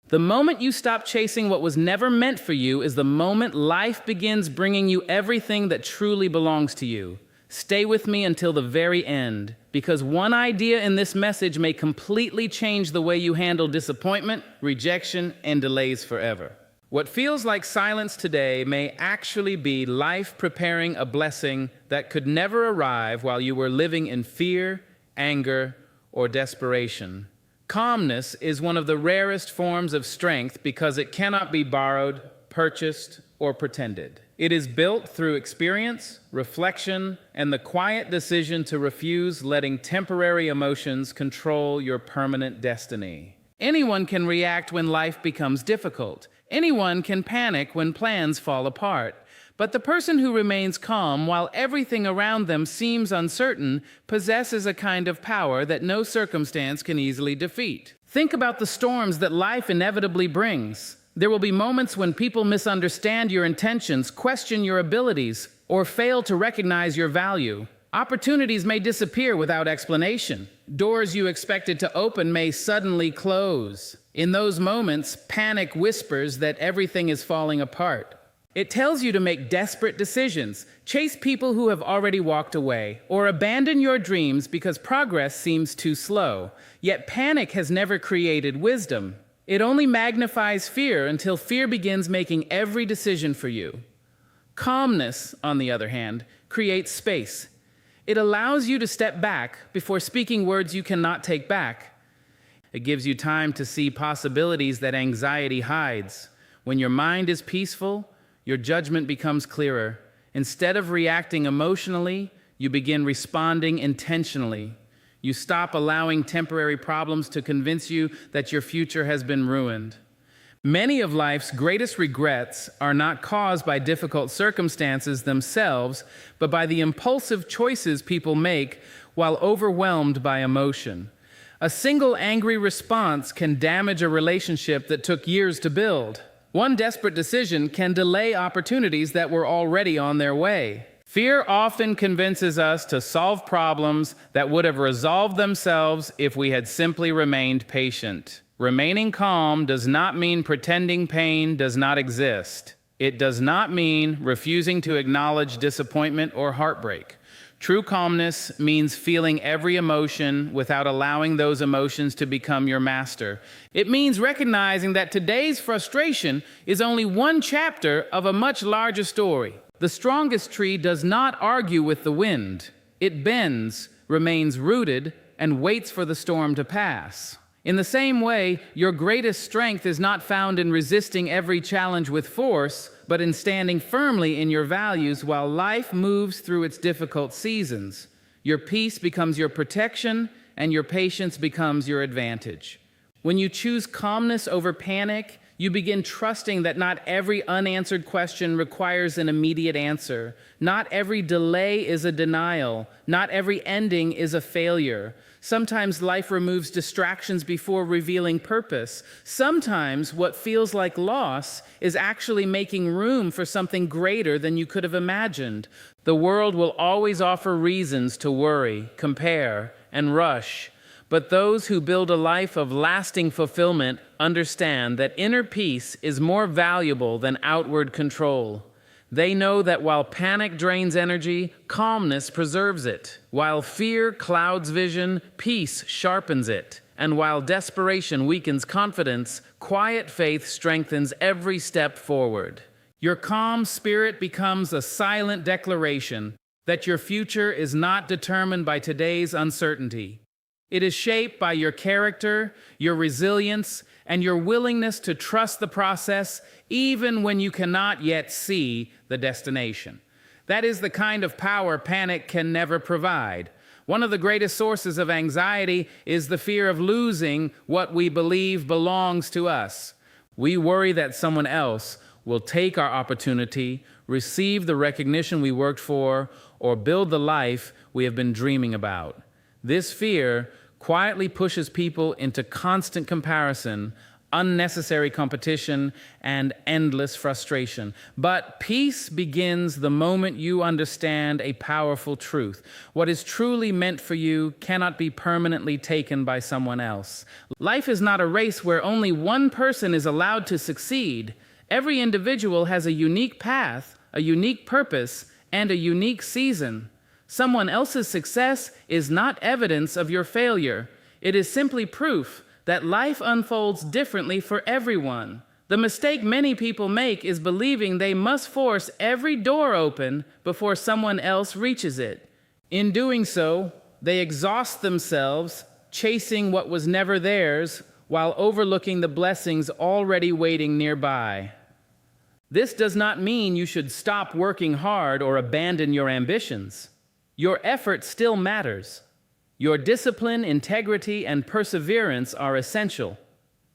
The moment you stop chasing what was never meant for you is the moment life begins bringing you everything that truly belongs to you. Stay with me until the very end, because one idea in this message may completely change the way you handle disappointment, rejection, and delays forever. What feels like silence today may actually be life preparing a blessing that could never arrive while you were living in fear, anger, or desperation. Calmness is one of the rarest forms of strength because it cannot be borrowed, purchased, or pretended. It is built through experience, reflection, and the quiet decision to refuse letting temporary emotions control your permanent destiny. Anyone can react when life becomes difficult. Anyone can panic when plans fall apart. But the person who remains calm while everything around them seems uncertain possesses a kind of power that no circumstance can easily defeat. Think about the storms that life inevitably brings. There will be moments when people misunderstand your intentions, question your abilities, or fail to recognize your value. Opportunities may disappear without explanation. Doors you expected to open may suddenly close. In those moments, panic whispers that everything is falling apart. It tells you to make desperate decisions, chase people who have already walked away, or abandon your dreams because progress seems too slow. Yet panic has never created wisdom. It only magnifies fear until fear begins making every decision for you. Calmness, on the other hand, creates space. It allows you to step back before speaking words you cannot take back. It gives you time to see possibilities that anxiety hides. When your mind is peaceful, your judgment becomes clearer. Instead of reacting emotionally, you begin responding intentionally. You stop allowing temporary problems to convince you that your future has been ruined. Many of life's greatest regrets are not caused by difficult circumstances themselves, but by the impulsive choices people make while overwhelmed by emotion. A single angry response can damage a relationship that took years to build. One desperate decision can delay opportunities that were already on their way. Fear often convinces us to solve problems that would have resolved themselves if we had simply remained patient. Remaining calm does not mean pretending pain does not exist. It does not mean refusing to acknowledge disappointment or heartbreak. True calmness means feeling every emotion without allowing those emotions to become your master. It means recognizing that today's frustration is only one chapter of a much larger story. The strongest tree does not argue with the wind. It bends, remains rooted, and waits for the storm to pass. In the same way, your greatest strength is not found in resisting every challenge with force, but in standing firmly in your values while life moves through its difficult seasons. Your peace becomes your protection, and your patience becomes your advantage. When you choose calmness over panic, you begin trusting that not every unanswered question requires an immediate answer. Not every delay is a denial. Not every ending is a failure. Sometimes life removes distractions before revealing purpose. Sometimes what feels like loss is actually making room for something greater than you could have imagined. The world will always offer reasons to worry, compare, and rush. But those who build a life of lasting fulfillment understand that inner peace is more valuable than outward control. They know that while panic drains energy, calmness preserves it. While fear clouds vision, peace sharpens it. And while desperation weakens confidence, quiet faith strengthens every step forward. Your calm spirit becomes a silent declaration that your future is not determined by today's uncertainty. It is shaped by your character, your resilience, and your willingness to trust the process even when you cannot yet see the destination. That is the kind of power panic can never provide. One of the greatest sources of anxiety is the fear of losing what we believe belongs to us. We worry that someone else will take our opportunity, receive the recognition we worked for, or build the life we have been dreaming about. This fear quietly pushes people into constant comparison, unnecessary competition, and endless frustration. But peace begins the moment you understand a powerful truth. What is truly meant for you cannot be permanently taken by someone else. Life is not a race where only one person is allowed to succeed. Every individual has a unique path, a unique purpose, and a unique season. Someone else's success is not evidence of your failure. It is simply proof that life unfolds differently for everyone. The mistake many people make is believing they must force every door open before someone else reaches it. In doing so, they exhaust themselves, chasing what was never theirs, while overlooking the blessings already waiting nearby. This does not mean you should stop working hard or abandon your ambitions. Your effort still matters. Your discipline, integrity, and perseverance are essential.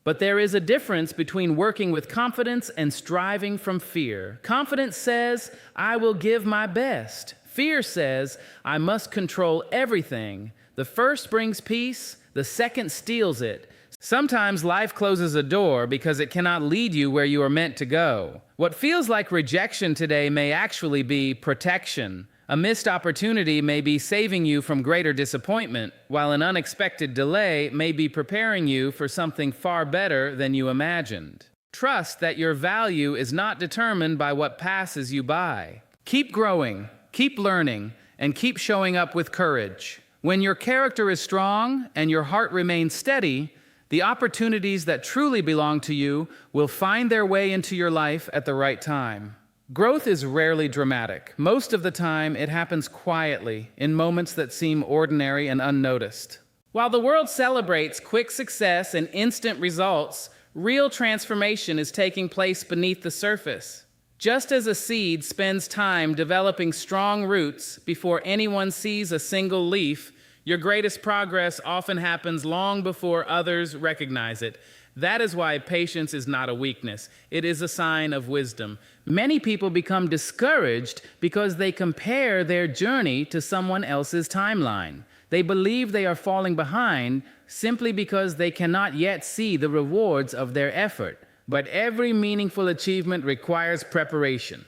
But there is a difference between working with confidence and striving from fear. Confidence says, I will give my best. Fear says, I must control everything. The first brings peace, the second steals it. Sometimes life closes a door because it cannot lead you where you are meant to go. What feels like rejection today may actually be protection. A missed opportunity may be saving you from greater disappointment, while an unexpected delay may be preparing you for something far better than you imagined. Trust that your value is not determined by what passes you by. Keep growing, keep learning, and keep showing up with courage. When your character is strong and your heart remains steady, the opportunities that truly belong to you will find their way into your life at the right time. Growth is rarely dramatic. Most of the time, it happens quietly, in moments that seem ordinary and unnoticed. While the world celebrates quick success and instant results, real transformation is taking place beneath the surface. Just as a seed spends time developing strong roots before anyone sees a single leaf, your greatest progress often happens long before others recognize it. That is why patience is not a weakness. It is a sign of wisdom. Many people become discouraged because they compare their journey to someone else's timeline. They believe they are falling behind simply because they cannot yet see the rewards of their effort. But every meaningful achievement requires preparation.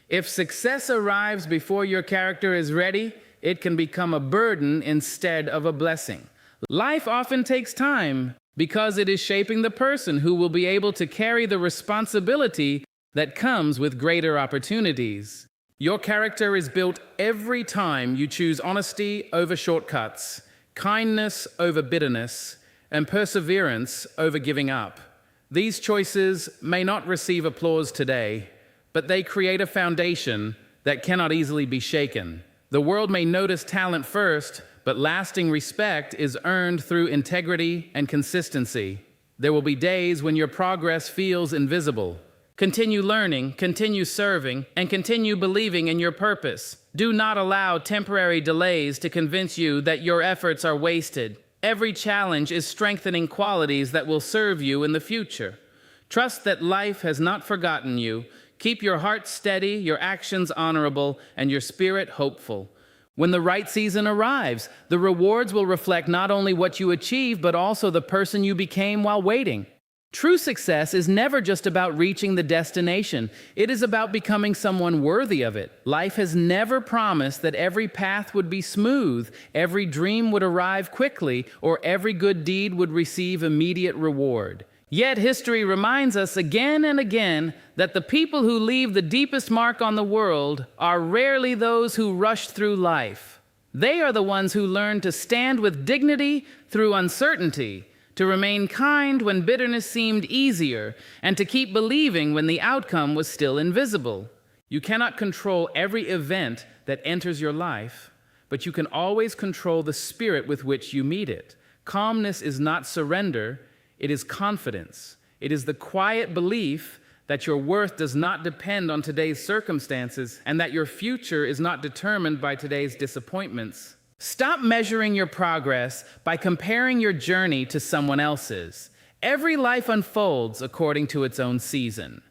If success arrives before your character is ready, it can become a burden instead of a blessing. Life often takes time because it is shaping the person who will be able to carry the responsibility that comes with greater opportunities. Your character is built every time you choose honesty over shortcuts, kindness over bitterness, and perseverance over giving up. These choices may not receive applause today, but they create a foundation that cannot easily be shaken. The world may notice talent first, but lasting respect is earned through integrity and consistency. There will be days when your progress feels invisible. Continue learning, continue serving, and continue believing in your purpose. Do not allow temporary delays to convince you that your efforts are wasted. Every challenge is strengthening qualities that will serve you in the future. Trust that life has not forgotten you. Keep your heart steady, your actions honorable, and your spirit hopeful. When the right season arrives, the rewards will reflect not only what you achieved, but also the person you became while waiting. True success is never just about reaching the destination. It is about becoming someone worthy of it. Life has never promised that every path would be smooth, every dream would arrive quickly, or every good deed would receive immediate reward. Yet history reminds us again and again that the people who leave the deepest mark on the world are rarely those who rush through life. They are the ones who learn to stand with dignity through uncertainty, to remain kind when bitterness seemed easier, and to keep believing when the outcome was still invisible. You cannot control every event that enters your life, but you can always control the spirit with which you meet it. Calmness is not surrender. It is confidence. It is the quiet belief that your worth does not depend on today's circumstances and that your future is not determined by today's disappointments. Stop measuring your progress by comparing your journey to someone else's. Every life unfolds according to its own season.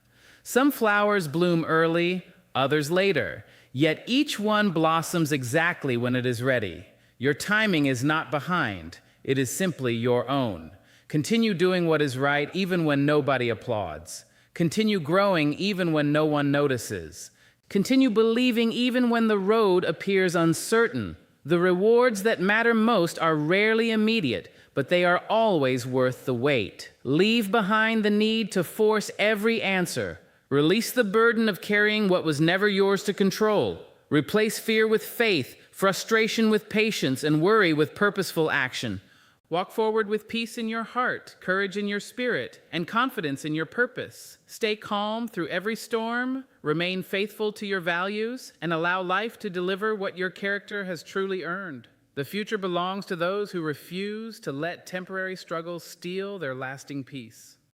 Some flowers bloom early, others later, yet each one blossoms exactly when it is ready. Your timing is not behind. It is simply your own. Continue doing what is right even when nobody applauds. Continue growing even when no one notices. Continue believing even when the road appears uncertain. The rewards that matter most are rarely immediate, but they are always worth the wait. Leave behind the need to force every answer. Release the burden of carrying what was never yours to control. Replace fear with faith, frustration with patience, and worry with purposeful action. Walk forward with peace in your heart, courage in your spirit, and confidence in your purpose. Stay calm through every storm, remain faithful to your values, and allow life to deliver what your character has truly earned. The future belongs to those who refuse to let temporary struggles steal their lasting peace.